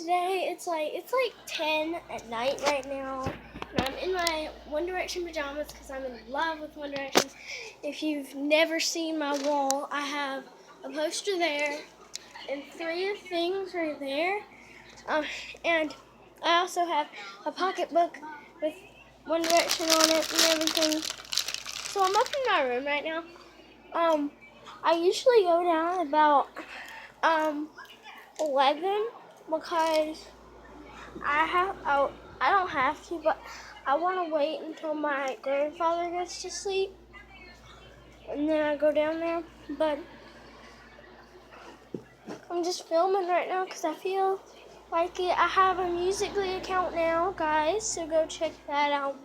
today. It's like 10 at night right now, and I'm in my One Direction pajamas because I'm in love with One Direction. If you've never seen my wall, I have a poster there and 3 things right there. And I also have a pocketbook with One Direction on it and everything. So I'm up in my room right now. I usually go down about 11 because I don't have to, but I want to wait until my grandfather gets to sleep, and then I go down there. But I'm just filming right now because I feel like it. I have a Musical.ly account now, guys, so go check that out.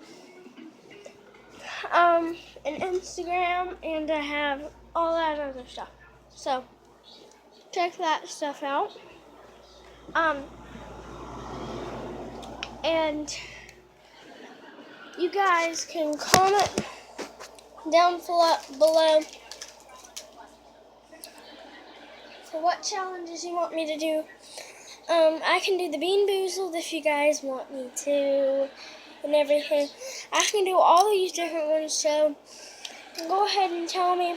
An Instagram, and I have all that other stuff. So check that stuff out. And you guys can comment down below for what challenges you want me to do. I can do the Bean Boozled if you guys want me to, and everything. I can do all these different ones, so go ahead and tell me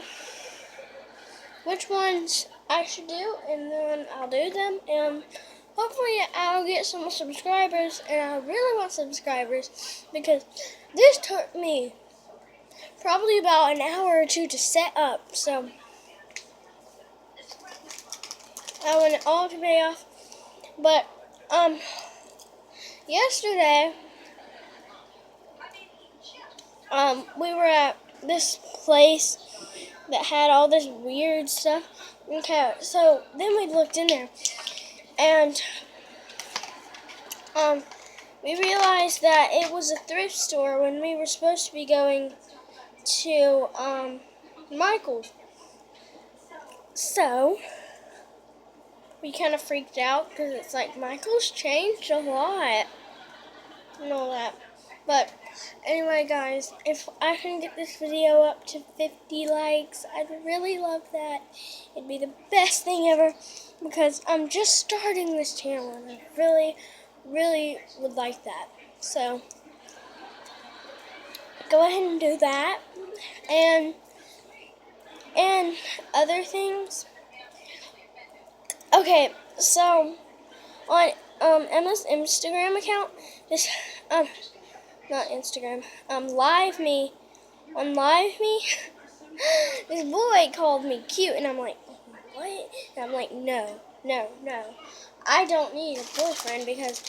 which ones I should do, and then I'll do them, and hopefully I'll get some subscribers, and I really want subscribers, because this took me probably about an hour or two to set up, so I want it all to pay off. But yesterday we were at this place that had all this weird stuff. Okay, so then we looked in there, and we realized that it was a thrift store when we were supposed to be going to Michael's. So we kind of freaked out because it's like Michael's changed a lot and all that. But anyway, guys, if I can get this video up to 50 likes, I'd really love that. It'd be the best thing ever because I'm just starting this channel and I really, really would like that. So go ahead and do that. And other things. Okay, so on Emma's Instagram account, just not Instagram, Live Me, on Live Me, this boy called me cute, and I'm like, what? And I'm like, no, I don't need a boyfriend because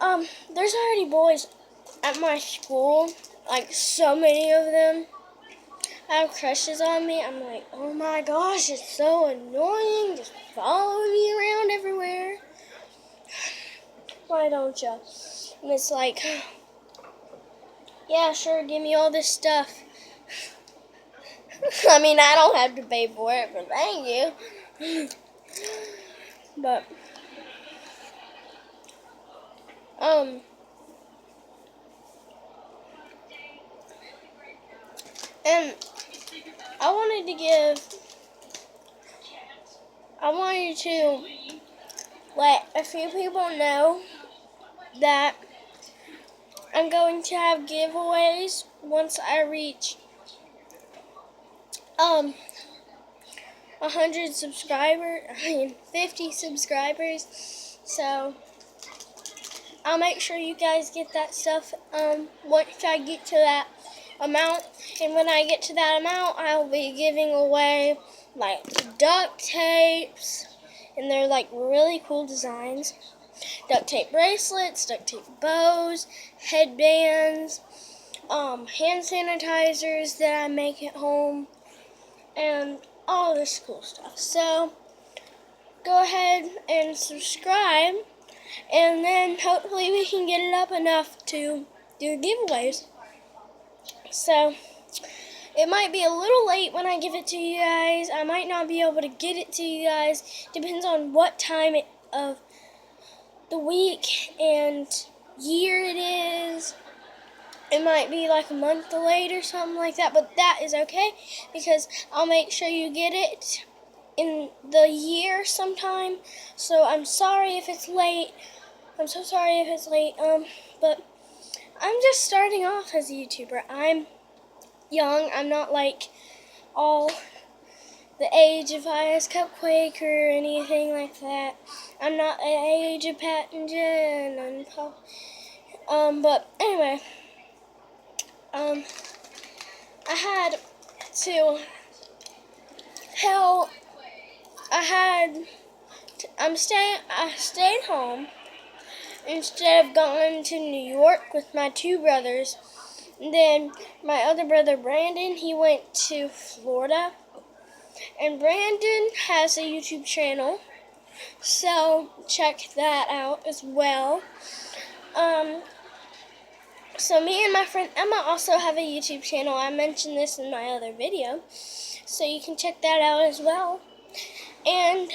there's already boys at my school, like so many of them have crushes on me. I'm like, oh my gosh, it's so annoying, just following me around everywhere. Why don't you? And it's like, yeah, sure, give me all this stuff. I mean, I don't have to pay for it, but thank you. But, and I wanted to let a few people know that I'm going to have giveaways once I reach 100 subscribers, 50 subscribers. So I'll make sure you guys get that stuff once I get to that amount. And when I get to that amount, I'll be giving away like duct tapes, and they're like really cool designs. Duct tape bracelets, duct tape bows, headbands, hand sanitizers that I make at home, and all this cool stuff. So go ahead and subscribe, and then hopefully we can get it up enough to do giveaways. So it might be a little late when I give it to you guys. I might not be able to get it to you guys. Depends on what time of the week and year it is. It might be like a month late or something like that, but that is okay because I'll make sure you get it in the year sometime. So I'm sorry if it's late. I'm so sorry if it's late. But I'm just starting off as a YouTuber. I'm young. I'm not like all the age of Ice Cupquake or anything like that. I'm not the age of Pat and Jen and Paul. But anyway, I had to help. I stayed home instead of going to New York with my two brothers. And then my other brother Brandon, he went to Florida. And Brandon has a YouTube channel, so check that out as well. So me and my friend Emma also have a YouTube channel. I mentioned this in my other video, so you can check that out as well. And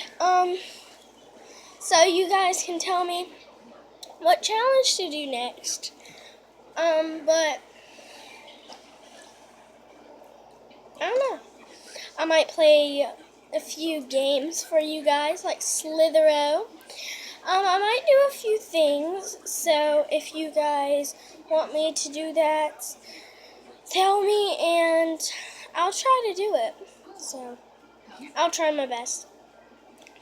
so you guys can tell me what challenge to do next. But I don't know. I might play a few games for you guys, like Slither-O. I might do a few things, so if you guys want me to do that, tell me and I'll try to do it. So, I'll try my best.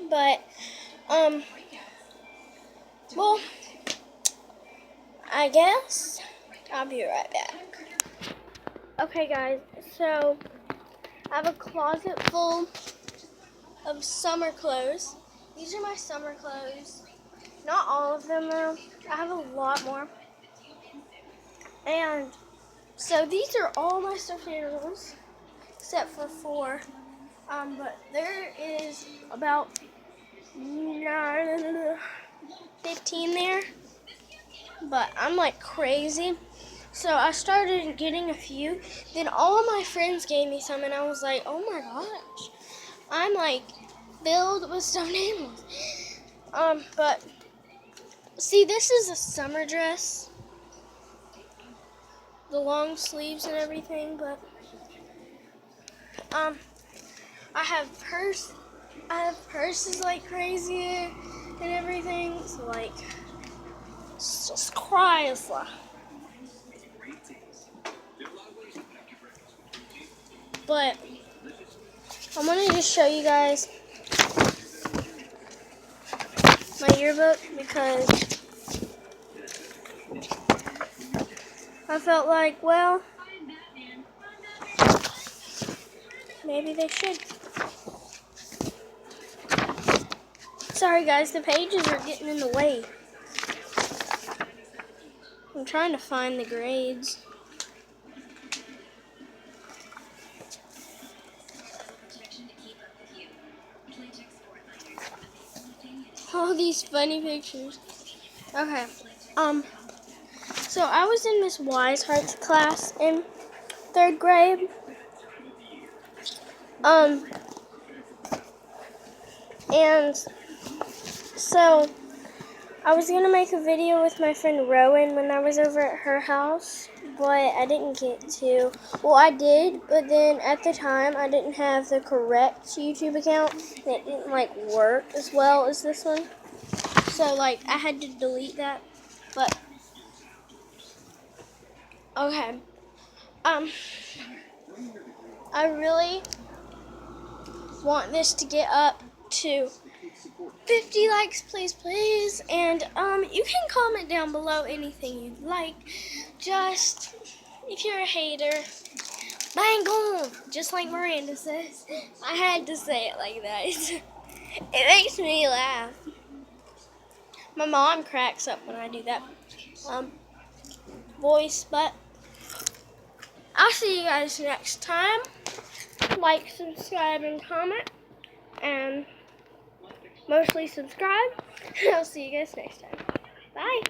But, well, I guess I'll be right back. Okay, guys, so I have a closet full of summer clothes. These are my summer clothes. Not all of them, though. I have a lot more. And so these are all my stuffed animals, except for 4. But there is about 15 there. But I'm like crazy. So I started getting a few. Then all of my friends gave me some, and I was like, oh my gosh. I'm like filled with stuffed animals. But see, this is a summer dress. The long sleeves and everything, but I have purses like crazy and everything. So like, it's just crazy. But I'm gonna just show you guys my yearbook because I felt like, well, maybe they should. Sorry guys, the pages are getting in the way. I'm trying to find the grades. All these funny pictures. Okay. So I was in Miss Wiseheart's class in 3rd grade. And so I was gonna make a video with my friend Rowan when I was over at her house, but I didn't get to. Well, I did, but then at the time I didn't have the correct YouTube account, and it didn't like work as well as this one. So like I had to delete that. But okay. I really want this to get up to 50 likes, please. And you can comment down below anything you'd like. Just if you're a hater, bang on, just like Miranda says. I had to say it like that. It makes me laugh. My mom cracks up when I do that voice, but I'll see you guys next time. Like, subscribe, and comment, and mostly subscribe. I'll see you guys next time. Bye.